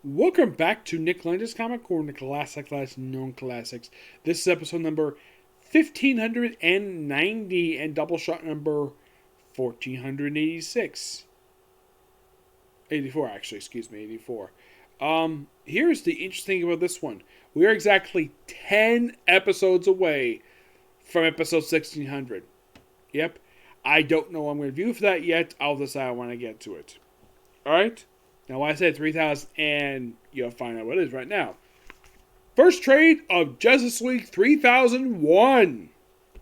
Welcome back to Nick Lenz's Comic Corner, Classic Class Known Classics. This is episode number 1590 and Doubleshot number 1486. 84, actually, excuse me, 84. Here's the interesting thing about this one. We are exactly 10 episodes away from episode 1600. Yep. I don't know what I'm going to review for that yet. I'll decide when I get to it. Alright? Now, when I said 3,000, and you'll find out what it is right now. First trade of Justice League 3001.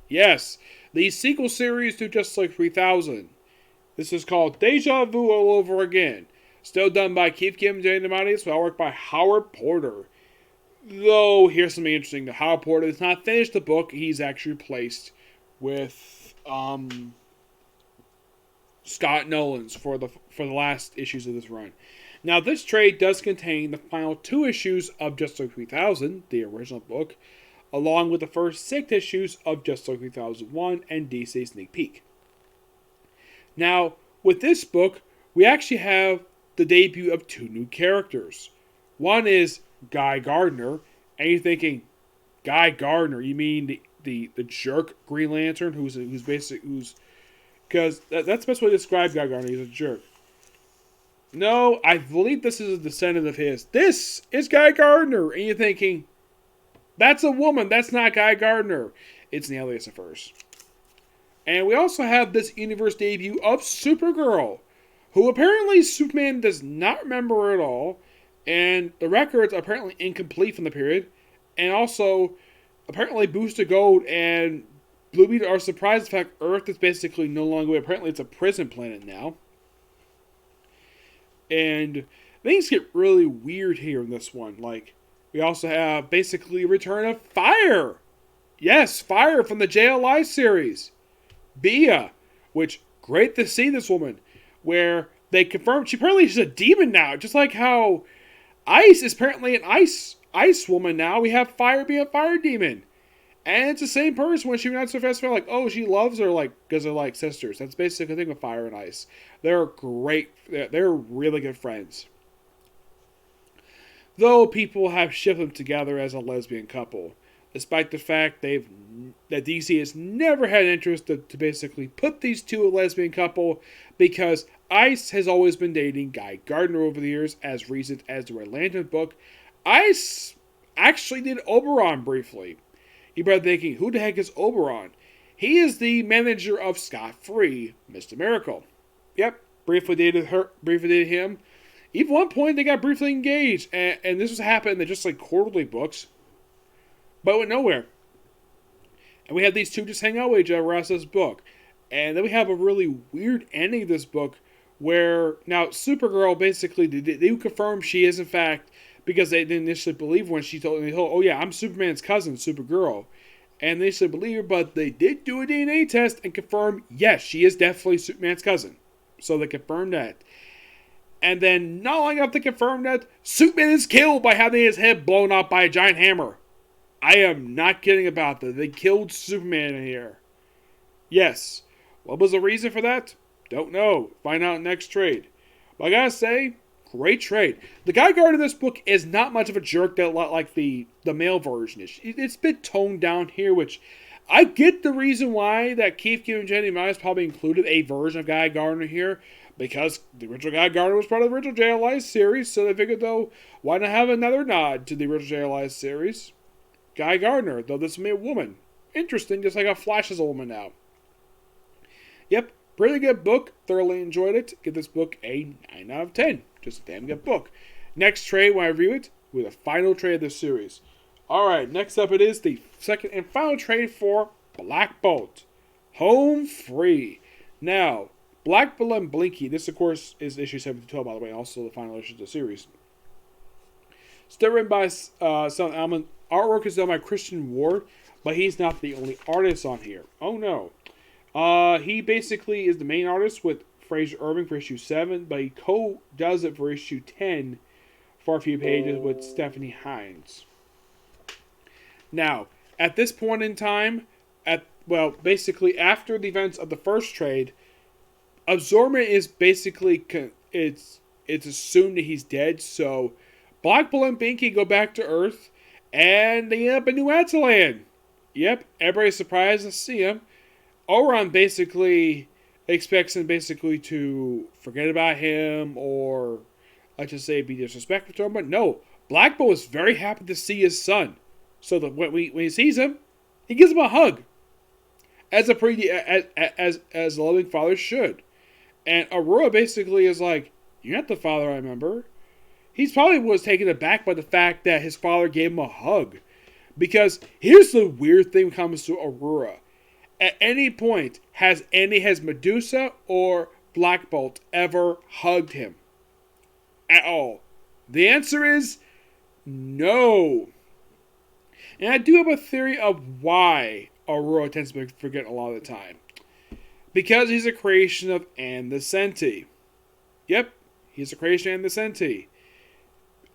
Yes, the sequel series to Justice League 3000. This is called Deja Vu all over again. Still done by Keith Kim and Danny DeMatteis, but work by Howard Porter. Though, here's something interesting. Howard Porter has not finished the book. He's actually replaced with Scott Nolan's for the last issues of this run. Now, this trade does contain the final 2 issues of Justice League 3000, the original book, along with the first 6 issues of Justice League 3001 and DC Sneak Peek. Now, with this book, we actually have the debut of 2 new characters. One is Guy Gardner, and you're thinking, Guy Gardner, you mean the jerk Green Lantern, because that's the best way to describe Guy Gardner. He's a jerk. No, I believe this is a descendant of his. This is Guy Gardner, and you're thinking, that's a woman. That's not Guy Gardner. It's an alias of hers. And we also have this universe debut of Supergirl, who apparently Superman does not remember at all, and the records are apparently incomplete from the period, and also apparently Booster Gold and Blue Beetle are surprised the fact Earth is basically no longer. Apparently, it's a prison planet now. And things get really weird here in this one. Like, we also have basically a return of Fire. Yes, Fire from the JLI series. Bia, which, great to see this woman. Where they confirmed she's a demon now. Just like how Ice is apparently an ice woman now. We have Fire being a fire demon. And it's the same person when she went out to the festival, like, oh, she loves her, like, because they're like sisters. That's basically the thing with Fire and Ice. They're great. They're really good friends. Though people have shipped them together as a lesbian couple, despite the fact that DC has never had interest to basically put these two a lesbian couple, because Ice has always been dating Guy Gardner over the years, as recent as the Red Lantern book. Ice actually did Oberon briefly. You better thinking, who the heck is Oberon? He is the manager of Scott Free, Mr. Miracle. Yep, briefly dated him. Even one point they got briefly engaged, and this was happening in just like quarterly books, but went nowhere. And we have these two just hang out with each other rest of this book. And then we have a really weird ending of this book where now Supergirl basically they confirm she is in fact, because they didn't initially believe when she told, oh yeah, I'm Superman's cousin, Supergirl. And they said believe her, but they did do a DNA test and confirm, yes, she is definitely Superman's cousin. So they confirmed that. And then, not long enough to confirm that, Superman is killed by having his head blown up by a giant hammer. I am not kidding about that. They killed Superman in here. Yes. What was the reason for that? Don't know. Find out next trade. But I gotta say, great trade. The Guy Gardner in this book is not much of a jerk that like the male version is. It's a bit toned down here, which I get the reason why that Keith Kim and Jenny Miles probably included a version of Guy Gardner here, because the original Guy Gardner was part of the original JLI series, so they figured, though, why not have another nod to the original JLI series? Guy Gardner, though this may be a woman. Interesting, just like how Flash is a woman now. Yep, pretty good book. Thoroughly enjoyed it. Give this book a 9 out of 10. Just a damn good book. Next trade, when I review it, with a final trade of this series. Alright, next up it is the second and final trade for Black Bolt. Home Free. Now, Black Bolt and Blinky, this of course is issue 7-12, by the way, also the final issue of the series. Still written by Son Alman. Artwork is done by Christian Ward, but he's not the only artist on here. Oh no. He basically is the main artist with Fraser Irving for issue 7, but he co-does it for issue 10 for a few pages with Stephanie Hines. Now, at this point in time, basically after the events of the first trade, Absorbent is basically, it's assumed that he's dead, so Black Bull and Binky go back to Earth, and they end up in New Atalan. Yep, everybody's surprised to see him. Oron basically expects him basically to forget about him, or let's just say be disrespectful to him. But no, Black Bull is very happy to see his son. So that when he sees him, he gives him a hug, as a loving father should. And Aurora basically is like, "You're not the father I remember." He probably was taken aback by the fact that his father gave him a hug. Because here's the weird thing when it comes to Aurora. At any point, has Medusa or Black Bolt ever hugged him? At all? The answer is no. And I do have a theory of why Aurora tends to forget a lot of the time. Because he's a creation of Andescenti. Yep, he's a creation of Andescenti.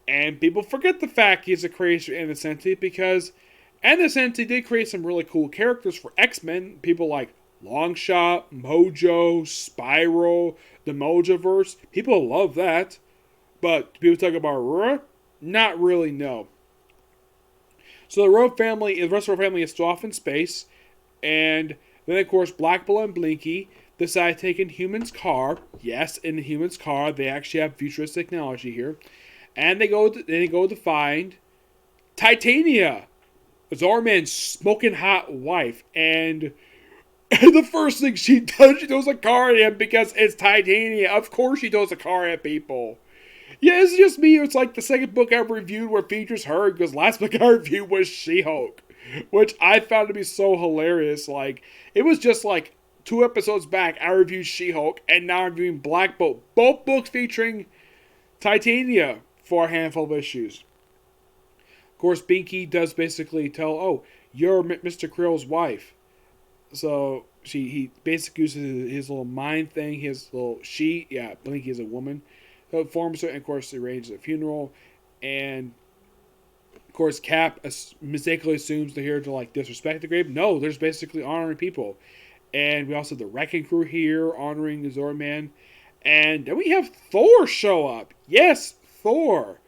And people forget the fact he's a creation of Andescenti because Andescenti did create some really cool characters for X-Men. People like Longshot, Mojo, Spiral, the Mojoverse. People love that. But do people talk about Aurora? Not really, no. So the rest of the family is still off in space. And then, of course, Black Bull and Blinky decide to take in Human's car. Yes, in the Human's car, they actually have futuristic technology here. And they go to find Titania, Zorman's smoking hot wife. And the first thing she does, she throws a car at him because it's Titania. Of course she throws a car at people. Yeah, it's just me. It's like the second book I reviewed where features her, because last book I reviewed was She-Hulk, which I found to be so hilarious. Like, it was just like 2 episodes back, I reviewed She-Hulk, and now I'm reviewing Black Bolt. Both books featuring Titania for a handful of issues. Of course, Binky does basically tell, "Oh, you're Mr. Krill's wife." So he basically uses his little mind thing, his little she. Yeah, Blinky is a woman. So it forms her, and of course, arranges a funeral. And of course, Cap mistakenly assumes they're here to like disrespect the grave. No, they're just basically honoring people. And we also have the Wrecking Crew here honoring the Zorman. And then we have Thor show up. Yes, Thor.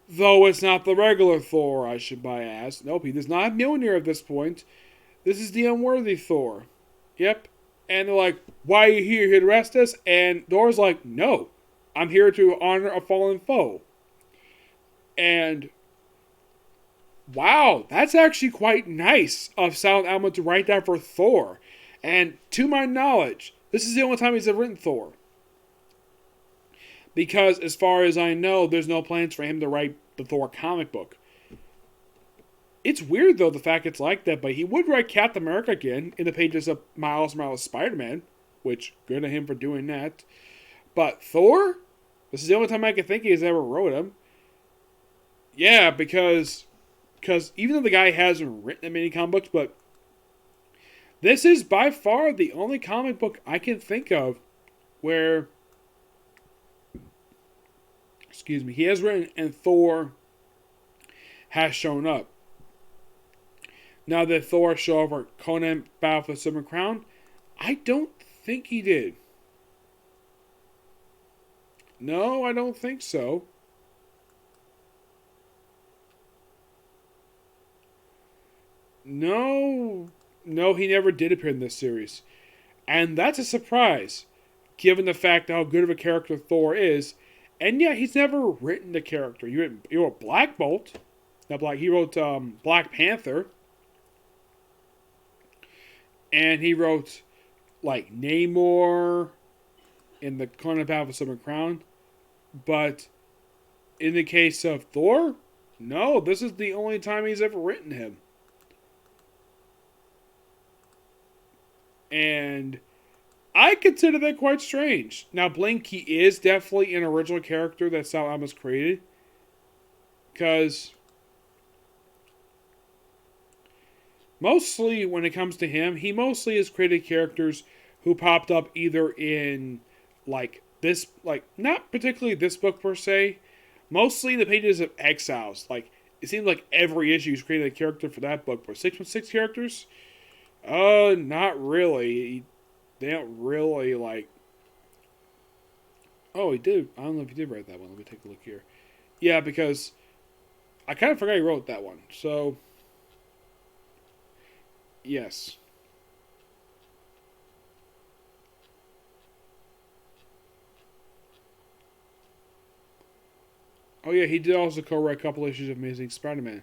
Though it's not the regular Thor, I should ask. Nope, he does not have Mjolnir at this point. This is the unworthy Thor. Yep. And they're like, "Why are you here? Here to arrest us?" And Thor's like, "No, I'm here to honor a fallen foe." And wow, that's actually quite nice of Silent Alma to write that for Thor. And to my knowledge, this is the only time he's ever written Thor. Because as far as I know, there's no plans for him to write the Thor comic book. It's weird though, the fact it's like that, but he would write Captain America again in the pages of Miles Morales Spider-Man, which good on him for doing that. But Thor? This is the only time I can think he's ever wrote him. Yeah, because even though the guy hasn't written that many comic books, but this is by far the only comic book I can think of where, he has written and Thor has shown up. Now, did Thor show up for Conan Battle for the Silver Crown? I don't think he did. No, I don't think so. No, he never did appear in this series. And that's a surprise, given the fact how good of a character Thor is. And yeah, he's never written the character. He wrote Black Bolt. He wrote Black Panther. And he wrote, like, Namor in the Conan Battle for the Silver Crown. But in the case of Thor, no, this is the only time he's ever written him. And I consider that quite strange. Now, Blinky is definitely an original character that Sal Almas created. Because mostly when it comes to him, he mostly has created characters who popped up either in, not particularly this book per se, mostly in the pages of Exiles. It seems like every issue he's created a character for that book. But 616 characters? Not really. They don't really, Oh, he did. I don't know if he did write that one. Let me take a look here. Yeah, because I kind of forgot he wrote that one. So, yes. Oh yeah, he did also co-write a couple issues of Amazing Spider-Man.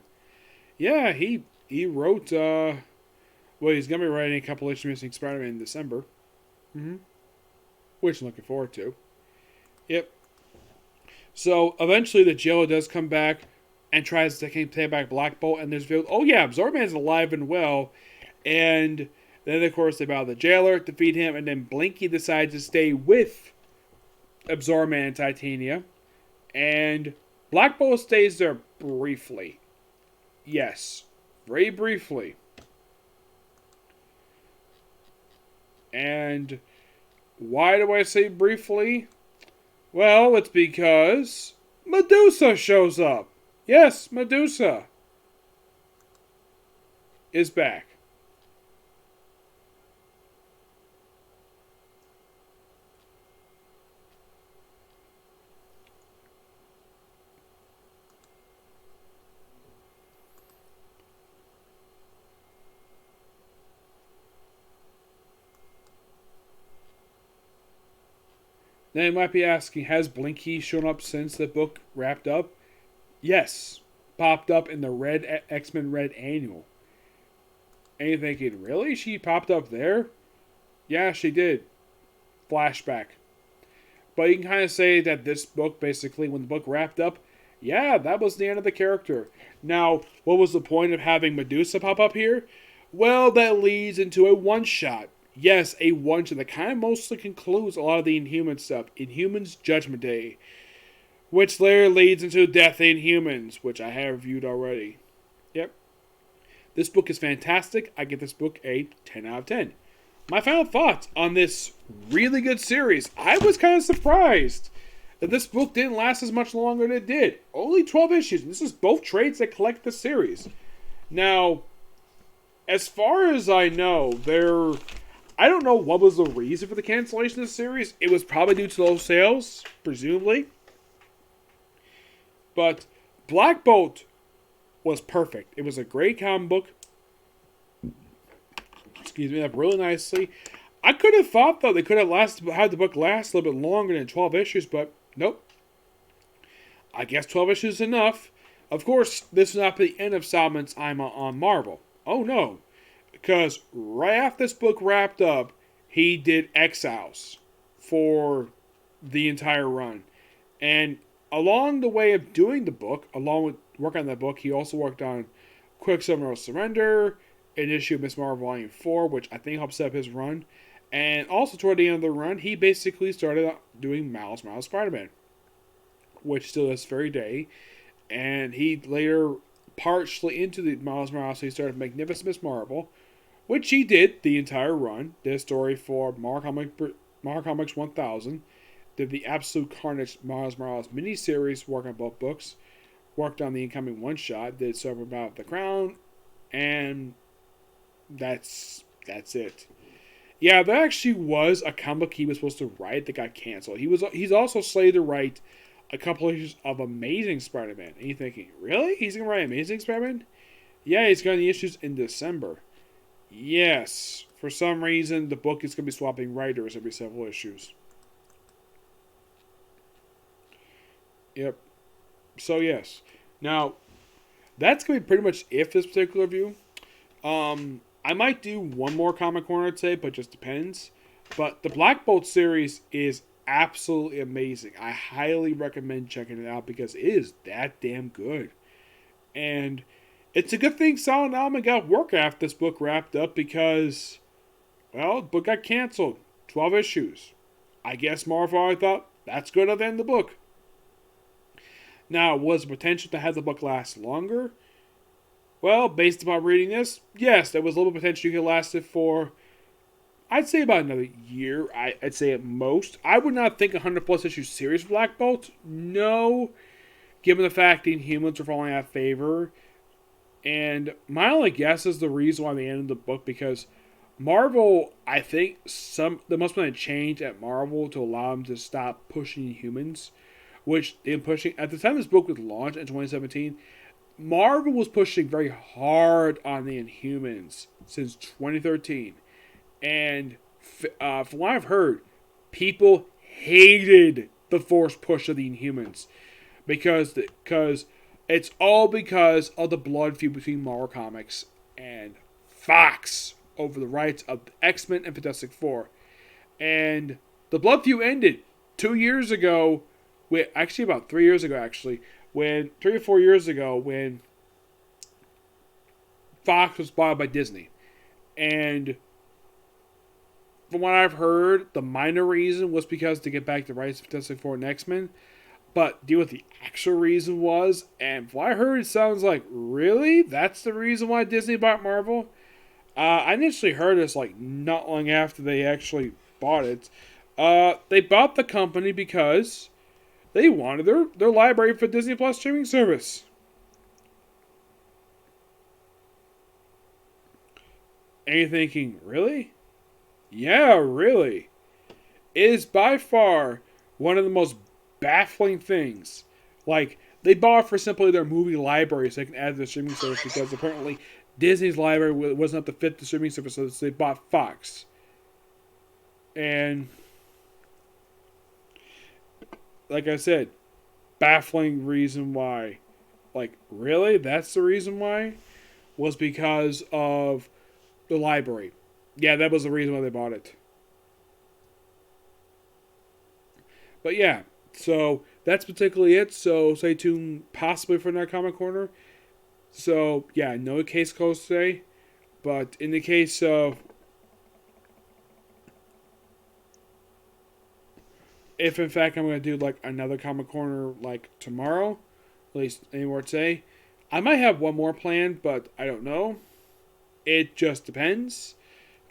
Yeah, he wrote. Well, he's gonna be writing a couple issues of Amazing Spider-Man in December. Mm-hmm. Which I'm looking forward to. Yep. So eventually the jailer does come back and tries to take back Black Bolt, and there's revealed, oh yeah, Absorbman's alive and well, and then of course they battle the jailer, defeat him, and then Blinky decides to stay with Absorbman and Titania, and Black Bolt stays there briefly. Yes, very briefly. And why do I say briefly? Well, it's because Medusa shows up. Yes, Medusa is back. Now you might be asking, has Blinky shown up since the book wrapped up? Yes, popped up in the Red X-Men Red Annual. And you're thinking, really? She popped up there? Yeah, she did. Flashback. But you can kind of say that this book, basically, when the book wrapped up, yeah, that was the end of the character. Now, what was the point of having Medusa pop up here? Well, that leads into a one-shot. Yes, a one-shot that kind of mostly concludes a lot of the Inhuman stuff. Inhumans Judgment Day. Which later leads into Death in Humans, which I have reviewed already. Yep. This book is fantastic. I give this book a 10 out of 10. My final thoughts on this really good series. I was kind of surprised that this book didn't last as much longer than it did. Only 12 issues. And this is both trades that collect the series. Now, as far as I know, I don't know what was the reason for the cancellation of the series. It was probably due to low sales, presumably. But Black Bolt was perfect. It was a great comic book. Excuse me, up really nicely. I could have thought, though, they could have had the book last a little bit longer than 12 issues, but nope. I guess 12 issues is enough. Of course, this is not the end of Solomon's time on Marvel. Oh, no. Because right after this book wrapped up, he did Exiles for the entire run. And along the way of doing the book, along with working on that book, he also worked on Quicksilver Surrender, an issue of Miss Marvel Volume 4, which I think helped set up his run. And also toward the end of the run, he basically started doing Miles Spider-Man, which still this very day. And he later partially into the Miles Morales, so he started Magnificent Miss Marvel, which he did the entire run. Did a story for Marvel Comics 1000. Did the Absolute Carnage Miles Morales miniseries, working on both books. Worked on the incoming one-shot. Did Silver About the Crown. And that's it. Yeah, there actually was a comic book he was supposed to write that got canceled. He's also slated to write a couple issues of Amazing Spider-Man. And you're thinking, really? He's going to write Amazing Spider-Man? Yeah, he's got the issues in December. Yes. For some reason, the book is going to be swapping writers every several issues. Yep. So, yes. Now, that's going to be pretty much it for this particular review. I might do one more comic corner today, but it just depends. But the Black Bolt series is absolutely amazing. I highly recommend checking it out because it is that damn good. And it's a good thing Silent Alman got work after this book wrapped up because, well, the book got canceled. 12 issues. I guess Marvel thought, that's good at the end of the book. Now, was the potential to have the book last longer? Well, based upon reading this, yes, there was a little potential you could last it for, I'd say about another year. I'd say at most. I would not think 100 plus issue series of Black Bolt. No, given the fact the Inhumans are falling out of favor. And my only guess is the reason why they ended the book because Marvel, I think there must have been a change at Marvel to allow them to stop pushing humans. which they were pushing at the time this book was launched in 2017. Marvel was pushing very hard on the Inhumans since 2013, and from what I've heard, people hated the forced push of the Inhumans because it's all because of the blood feud between Marvel Comics and Fox over the rights of X-Men and Fantastic Four. And the blood feud ended 2 years ago, actually about 3 years ago, when 3 or 4 years ago, when Fox was bought by Disney. And from what I've heard, the minor reason was because to get back the rights of Fantastic Four and X-Men. But do you know what the actual reason was? And from what I heard, it sounds like, really? That's the reason why Disney bought Marvel? I initially heard this like not long after they actually bought it. They bought the company because they wanted their library for Disney Plus streaming service. And you're thinking, really? Yeah, really. It is by far one of the most baffling things. Like, they bought for simply their movie library so they can add to the streaming service because apparently Disney's library wasn't up to fit the streaming service, so they bought Fox. And like I said, baffling reason why. Like, really? That's the reason why? Was because of the library. Yeah, that was the reason why they bought it. But yeah, so that's particularly it. So stay tuned possibly for another Comic Corner. So yeah, no case closed today. But in the case of if in fact I'm going to do like another Comic Corner like tomorrow, at least any more today, I might have one more planned, but I don't know. It just depends.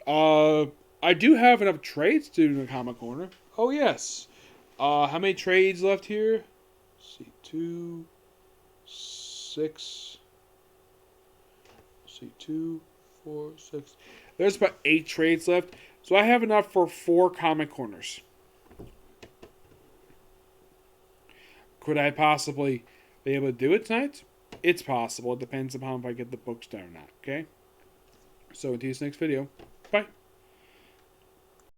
I do have enough trades to do in the Comic Corner. Oh yes. How many trades left here? Let's see, 2, 6. Let's see, 2, 4, 6. There's about 8 trades left, so I have enough for 4 Comic Corners. Could I possibly be able to do it tonight? It's possible. It depends upon if I get the books done or not. Okay. So until this next video. Bye.